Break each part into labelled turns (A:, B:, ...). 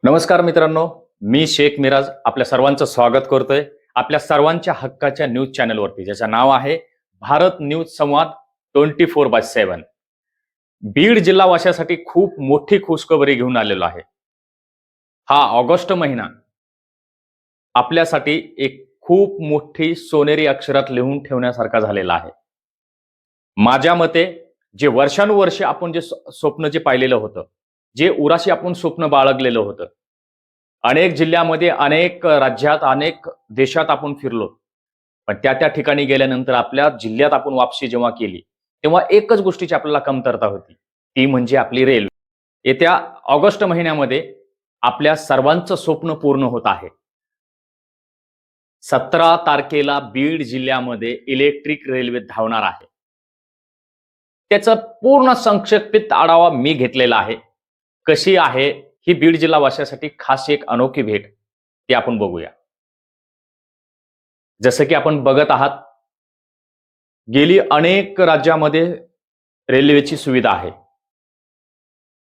A: नमस्कार मित्रांनो, मी शेख मिराज आपल्या सर्वांचं स्वागत करतोय आपल्या सर्वांच्या हक्काच्या न्यूज चॅनलवरती, ज्याचं नाव आहे भारत न्यूज संवाद 24/7. बीड जिल्हावासियासाठी खूप मोठी खुशखबरी घेऊन आलेलो आहे. हा ऑगस्ट महिना आपल्यासाठी एक खूप मोठी सोनेरी अक्षरात लिहून ठेवण्यासारखा झालेला आहे. माझ्या मते जे वर्षानुवर्ष आपण जे स्वप्न जे पाहिलेलं होतं, जे उराशी आपण स्वप्न बाळगलेलं होतं, अनेक जिल्ह्यामध्ये, अनेक राज्यात, अनेक देशात आपण फिरलो. पण त्या ठिकाणी गेल्यानंतर आपल्या जिल्ह्यात आपण वापसी जेव्हा केली, तेव्हा एकच गोष्टीची आपल्याला कमतरता होती. ती म्हणजे आपली रेल्वे. येत्या ऑगस्ट महिन्यामध्ये आपल्या सर्वांचं स्वप्न पूर्ण होत आहे. 17 तारखेला बीड जिल्ह्यामध्ये इलेक्ट्रिक रेल्वे धावणार आहे. त्याचा पूर्ण संक्षेपित आढावा मी घेतलेला आहे. कशी आहे ही बीड जिल्हावासियासाठी खास एक अनोखी भेट, ती आपण बघूया. जसं की आपण बघत आहात, गेली अनेक राज्यामध्ये रेल्वेची सुविधा आहे.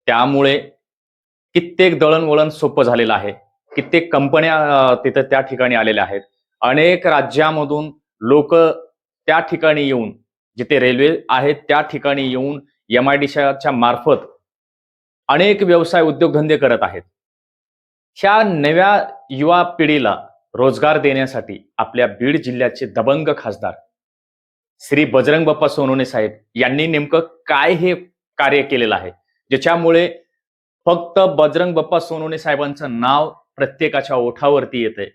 A: त्यामुळे कित्येक दळणवळण सोपं झालेलं आहे. कित्येक कंपन्या तिथं त्या ठिकाणी आलेल्या आहेत. अनेक राज्यामधून लोक त्या ठिकाणी येऊन, जिथे रेल्वे आहेत त्या ठिकाणी येऊन MIDCच्या मार्फत अनेक व्यवसाय उद्योगधंदे करत आहेत. ह्या नव्या युवा पिढीला रोजगार देण्यासाठी आपल्या बीड जिल्ह्याचे दबंग खासदार श्री बजरंग बाप्पा सोनवणे साहेब यांनी नेमकं काय हे कार्य केलेलं आहे, ज्याच्यामुळे फक्त बजरंग बाप्पा सोनवणे साहेबांचं नाव प्रत्येकाच्या ओठावरती येते.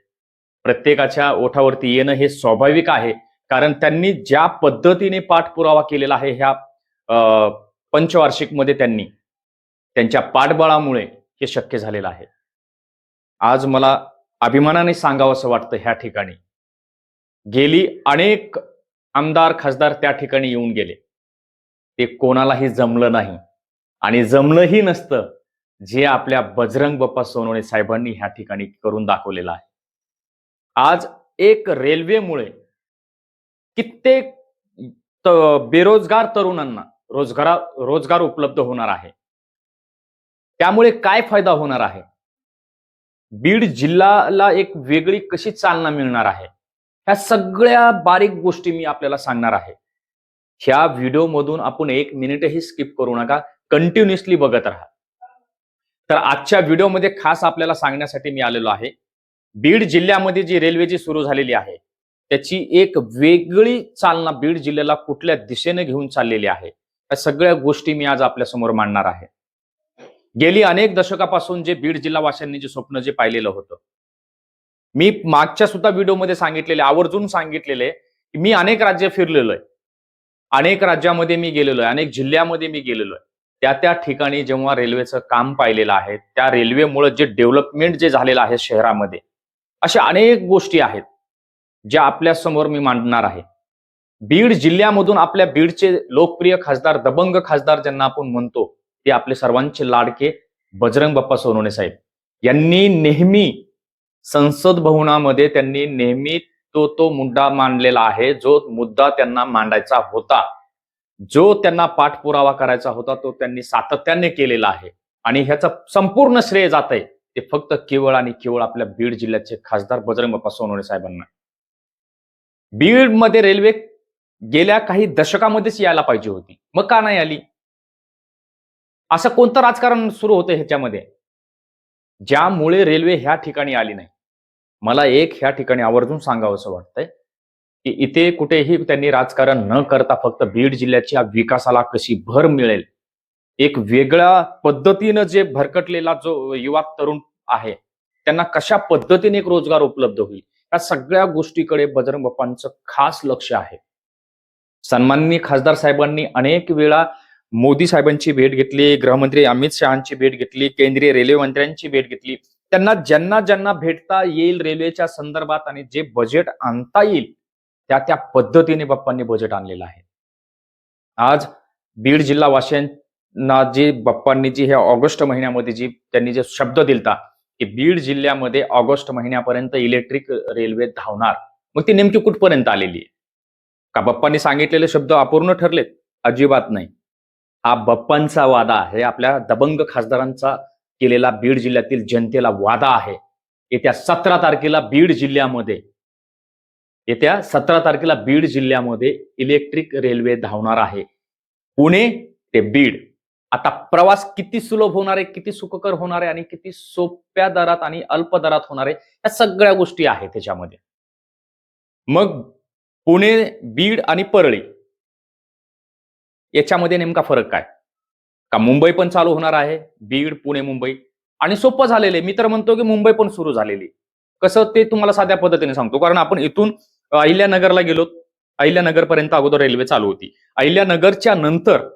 A: प्रत्येकाच्या ओठावरती येणं हे स्वाभाविक आहे, कारण त्यांनी ज्या पद्धतीने पाठपुरावा केलेला आहे ह्या पंचवार्षिक मध्ये, त्यांच्या पाठबळामुळे हे शक्य झालेलं आहे. आज मला अभिमानाने सांगावंसं वाटतं, ह्या ठिकाणी गेली अनेक आमदार खासदार त्या ठिकाणी येऊन गेले, ते कोणालाही जमलं नाही आणि जमलंही नसतं जे आपल्या बजरंग बाप्पा सोनवणे साहेबांनी ह्या ठिकाणी करून दाखवलेलं आहे. आज एक रेल्वेमुळे कित्येक बेरोजगार तरुणांना रोजगार उपलब्ध होणार आहे. त्यामुळे काय फायदा होणार आहे, बीड जिल्ह्याला एक वेगळी कशी चालना मिळणार आहे, ह्या सगळ्या बारीक गोष्टी मी आपल्याला सांगणार आहे. ह्या व्हिडिओमधून आपण 1 मिनिटही स्किप करू नका, कंटिन्युअसली बघत राहा. तर आजच्या व्हिडिओमध्ये खास आपल्याला सांगण्यासाठी मी आलेलो आहे, बीड जिल्ह्यामध्ये जी रेल्वे जी सुरू झालेली आहे त्याची एक वेगळी चालना बीड जिल्ह्याला कुठल्या दिशेने घेऊन चाललेली आहे, या सगळ्या गोष्टी मी आज आपल्या समोर मांडणार आहे. गेली अनेक दशकापासून जे बीड जिल्हावासियांनी जे स्वप्न जे पाहिलेलं होतं, मी मागच्या सुद्धा व्हिडिओमध्ये सांगितलेले, आवर्जून सांगितलेले की मी अनेक राज्य फिरलेलो आहे, अनेक राज्यामध्ये मी गेलेलो आहे, अनेक जिल्ह्यामध्ये मी गेलेलो आहे. त्या ठिकाणी जेव्हा रेल्वेचं काम पाहिलेलं आहे, त्या रेल्वेमुळे जे डेव्हलपमेंट जे झालेलं आहे शहरामध्ये, अशा अनेक गोष्टी आहेत ज्या आपल्या समोर मी मांडणार आहे. बीड जिल्ह्यामधून आपल्या बीडचे लोकप्रिय खासदार, दबंग खासदार ज्यांना आपण म्हणतो, ते आपले सर्वांचे लाडके बजरंग बाप्पा सोनवणे साहेब यांनी नेहमी संसद भवनामध्ये त्यांनी नेहमी तो मुद्दा मांडलेला आहे, जो मुद्दा त्यांना मांडायचा होता, जो त्यांना पाठपुरावा करायचा होता, तो त्यांनी सातत्याने केलेला आहे. आणि ह्याचं संपूर्ण श्रेय जात आहे ते फक्त केवळ आणि केवळ आपल्या बीड जिल्ह्याचे खासदार बजरंग बाप्पा सोनवणे साहेबांना. बीड मध्ये रेल्वे गेल्या काही दशकामध्येच यायला पाहिजे होती, मग का नाही आली? असं कोणतं राजकारण सुरू होतं ह्याच्यामध्ये ज्यामुळे रेल्वे ह्या ठिकाणी आली नाही? मला एक ह्या ठिकाणी आवर्जून सांगावंसं वाटतंय की इथे कुठेही त्यांनी राजकारण न करता फक्त बीड जिल्ह्याच्या विकासाला कशी भर मिळेल, एक वेगळ्या पद्धतीनं जे भरकटलेला जो युवा तरुण आहे त्यांना कशा पद्धतीने एक रोजगार उपलब्ध होईल, या सगळ्या गोष्टीकडे बजरंग बाप्पांचं खास लक्ष आहे. सन्माननीय खासदार साहेबांनी अनेक वेळा मोदी साहेबांची भेट घेतली, गृहमंत्री अमित शहांची भेट घेतली, केंद्रीय रेल्वे मंत्र्यांची भेट घेतली. त्यांना ज्यांना भेटता येईल रेल्वेच्या संदर्भात आणि जे बजेट आणता येईल त्या पद्धतीने बाप्पांनी बजेट आणलेलं आहे. आज बीड जिल्हावासियांना जे बाप्पांनी जी ह्या ऑगस्ट महिन्यामध्ये जी त्यांनी जे शब्द दिलता की बीड जिल्ह्यामध्ये ऑगस्ट महिन्यापर्यंत इलेक्ट्रिक रेल्वे धावणार, मग ती नेमकी कुठपर्यंत आलेली आहे? का बाप्पांनी सांगितलेले शब्द अपूर्ण ठरलेत? अजिबात नाही. हा बाप्पांचा वादा आहे, आपल्या दबंग खासदारांचा केलेला बीड जिल्ह्यातील जनतेला वादा आहे. येत्या 17 तारखेला बीड जिल्ह्यामध्ये इलेक्ट्रिक रेल्वे धावणार आहे. पुणे ते बीड. आता प्रवास किती सुलभ होणार आहे, किती सुखकर होणार आहे आणि किती सोप्या दरात आणि अल्प दरात होणार आहे, या सगळ्या गोष्टी आहेत त्याच्यामध्ये. मग पुणे, बीड आणि परळी याच्यामध्ये नेमका फरक काय? का मुंबई पण चालू होणार आहे, बीड, पुणे, मुंबई, आणि सोपं झालेलं आहे. मी तर म्हणतो की मुंबई पण सुरू झालेली. कसं ते तुम्हाला साध्या पद्धतीने सांगतो. कारण आपण इथून अहिल्यानगरला गेलो, अहिल्यानगर पर्यंत अगोदर रेल्वे चालू होती. अहिल्यानगरच्या नंतर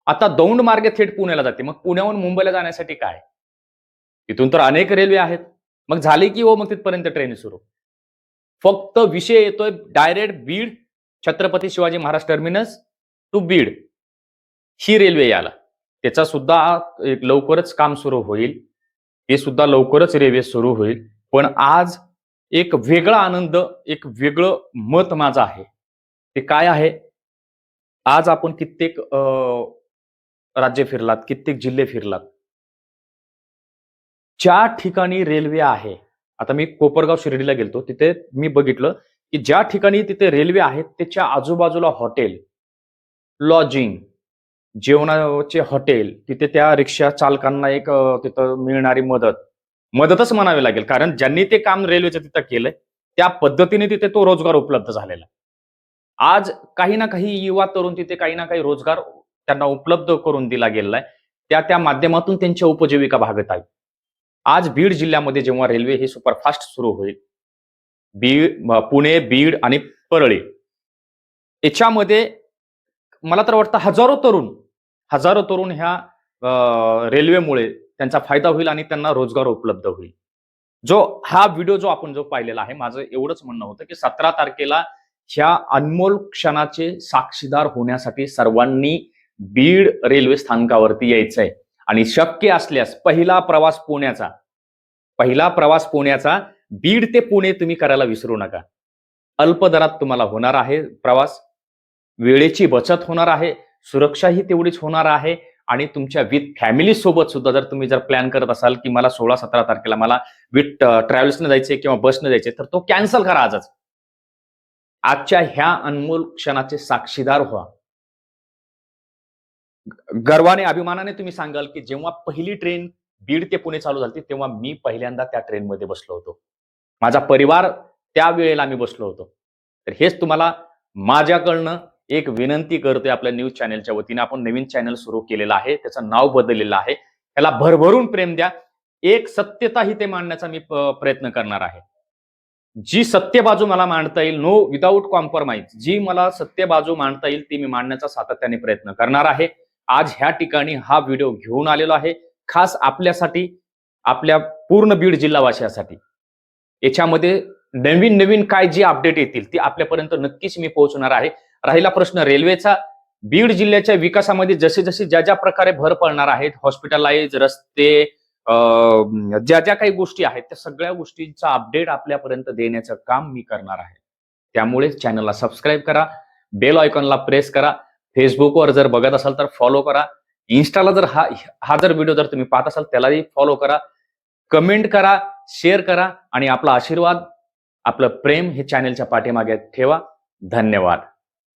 A: आता दौंड मार्गे थेट पुण्याला जाते. मग पुण्याहून मुंबईला जाण्यासाठी काय? तिथून तर अनेक रेल्वे आहेत. मग झाली की मग तिथपर्यंत ट्रेन सुरू. फक्त विषय येतोय direct Beed, Chhatrapati Shivaji Maharaj terminus to Beed ही रेल्वे यायला. त्याचा सुद्धा लवकरच काम सुरू होईल. ते सुद्धा लवकरच रेल्वे सुरू होईल. पण आज एक वेगळा आनंद, एक वेगळं मत माझं आहे. ते काय आहे? आज आपण कित्येक राज्य फिरलात, कित्येक जिल्हे फिरलात. ज्या ठिकाणी रेल्वे आहे, आता मी कोपरगाव शिर्डीला गेलतो, तिथे मी बघितलं की ज्या ठिकाणी तिथे रेल्वे आहेत त्याच्या आजूबाजूला हॉटेल, लॉजिंग, जेवणाचे हॉटेल, तिथे त्या रिक्षा चालकांना एक तिथं मिळणारी मदतच म्हणावी लागेल. कारण ज्यांनी ते काम रेल्वेचं तिथं केलंय त्या पद्धतीने तिथे तो रोजगार उपलब्ध झालेला. आज काही ना काही युवा तरुण तिथे काही ना काही रोजगार त्यांना उपलब्ध करून दिला गेलाय. त्या माध्यमातून त्यांच्या उपजीविका भागत आहे. आज बीड जिल्ह्यामध्ये जेव्हा रेल्वे ही सुपरफास्ट सुरू होईल, पुणे, बीड आणि परळी याच्यामध्ये मला तर वाटतं हजारो तरुण ह्या रेल्वेमुळे त्यांचा फायदा होईल आणि त्यांना रोजगार उपलब्ध होईल. हा व्हिडिओ जो आपण पाहिलेला आहे, माझं एवढंच म्हणणं होतं की 17 तारखेला ह्या अनमोल क्षणाचे साक्षीदार होण्यासाठी सर्वांनी बीड रेल्वे स्थानकावरती यायचंय आणि शक्य असल्यास पहिला प्रवास पुण्याचा बीड ते पुणे तुम्ही करायला विसरू नका. अल्प दरात तुम्हाला होणार आहे प्रवास, वेळेची बचत होणार आहे, सुरक्षाही तेवढीच होणार आहे आणि तुमच्या विथ फॅमिली सोबत सुद्धा जर तुम्ही प्लॅन करत असाल की मला 16-17 तारखेला मला विथ ट्रॅव्हल्सने जायचे किंवा बसने जायचे, तर तो कॅन्सल करा आजच. आजच्या ह्या अनमोल क्षणाचे साक्षीदार व्हा. गर्वाने, अभिमानाने तुम्ही सांगाल की जेव्हा पहिली ट्रेन बीड ते पुणे चालू झाली तेव्हा मी पहिल्यांदा त्या ट्रेनमध्ये बसलो होतो. माझा परिवार त्यावेळेला मी बसलो होतो. तर हेच तुम्हाला माझ्याकडनं एक विनंती करतोय आपल्या न्यूज चॅनलच्या वतीने. आपण नवीन चॅनल सुरू केलेलं आहे, त्याचं नाव बदललेलं आहे. त्याला भरभरून प्रेम द्या. एक सत्यता ही ते मांडण्याचा मी प्रयत्न करणार आहे. जी सत्य बाजू मला मांडता येईल, नो विदाऊट कॉम्प्रोमाइज, जी मला सत्य बाजू मांडता येईल ती मी मांडण्याचा सातत्याने प्रयत्न करणार आहे. आज ह्या ठिकाणी हा व्हिडिओ घेऊन आलेलो आहे खास आपल्यासाठी, आपल्या पूर्ण बीड जिल्हावासियासाठी. याच्यामध्ये नवीन काय जी अपडेट येतील ती आपल्यापर्यंत नक्कीच मी पोहोचवणार आहे. राहिला प्रश्न रेल्वेचा, बीड जिल्ह्याच्या विकासामध्ये जसे ज्या प्रकारे भर पडणार आहेत, हॉस्पिटलाइज, रस्ते, ज्या काही गोष्टी आहेत त्या सगळ्या गोष्टींचा अपडेट आपल्यापर्यंत देण्याचं काम मी करणार आहे. त्यामुळे चॅनलला सबस्क्राईब करा, बेल आयकॉनला प्रेस करा. फेसबुकवर जर बघत असाल तर फॉलो करा. इन्स्टाला जर हा जर व्हिडिओ जर तुम्ही पाहत असाल त्यालाही फॉलो करा. कमेंट करा, शेअर करा आणि आपला आशीर्वाद, आपलं प्रेम हे चॅनलच्या पाठीमागे ठेवा. धन्यवाद.